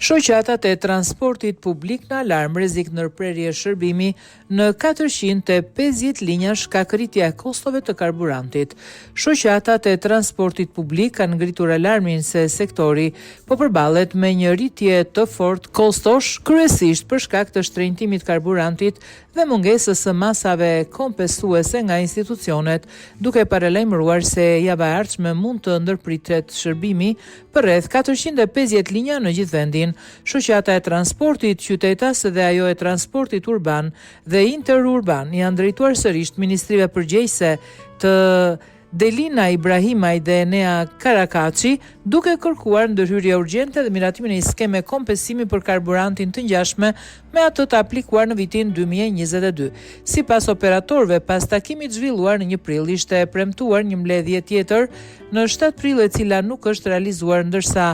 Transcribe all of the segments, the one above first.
Shoqatat e transportit publik në alarm rrezik ndërprerje shërbimi në 450 linja shkak rritja e kostove të karburantit. Shoqatat e transportit publik kanë ngritur alarmin se sektori po përballet me një rritje të fortë kostosh, kryesisht për shkak të shtrenjtimit karburantit dhe mungesës së masave kompensuese nga institucionet, duke paralajmëruar se java e ardhshme mund të ndërpritet shërbimi për rreth 450 linja në gjithë vendin. Shoqata e transportit qytetas dhe ajo e transportit urban dhe interurban janë drejtuar sërish ministrive përgjegjëse të Delina Ibrahimaj dhe Enea Karakaçi, duke kërkuar ndërhyrje urgjente dhe miratimin e një skeme kompensimi për karburantin të ngjashme me atë të aplikuar në vitin 2022. Sipas operatorëve, pas takimit zhvilluar në 1 prill, ishte premtuar një mbledhje tjetër në 7 prill, e cila nuk është realizuar, ndërsa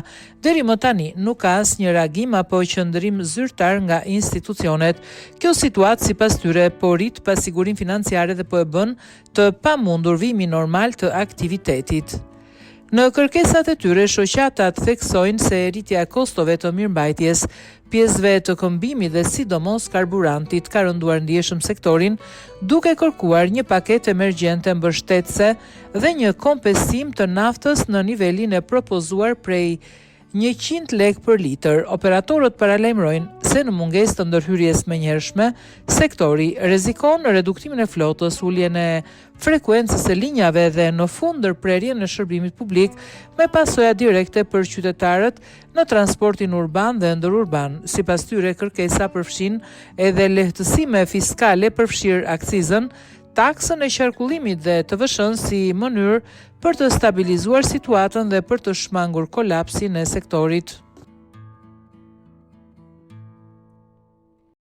deri më tani nuk ka asnjë reagim apo qëndrim zyrtar nga institucionet. Kjo situatë sipas tyre po rrit pasigurim financiare dhe po e bën të pamundur vimin normal të aktivitetit. Në kërkesat e tyre, shoqatat theksojnë se rritja e kostove të mirëmbajtjes, pjesëve të këmbimit dhe sidomos karburantit ka rënduar ndjeshëm sektorin, duke kërkuar një paketë emergjente mbështetëse dhe një kompensim të naftës në nivelin e propozuar prej 100 lek për litër. Operatorët paralajmërojnë se në mungesë të ndërhyrjes menjëhershme, sektori rrezikon reduktimin e flotës, uljen e frekuencës së linjave dhe në fund ndërprerjen e shërbimit publik me pasoja direkte për qytetarët në transportin urban dhe ndërurban. Sipas tyre, kërkesa përfshin edhe lehtësime fiskale, përfshir akcizën, taksën e qarkullimit dhe TVSH-n si mënyrë për të stabilizuar situatën dhe për të shmangur kolapsin e sektorit.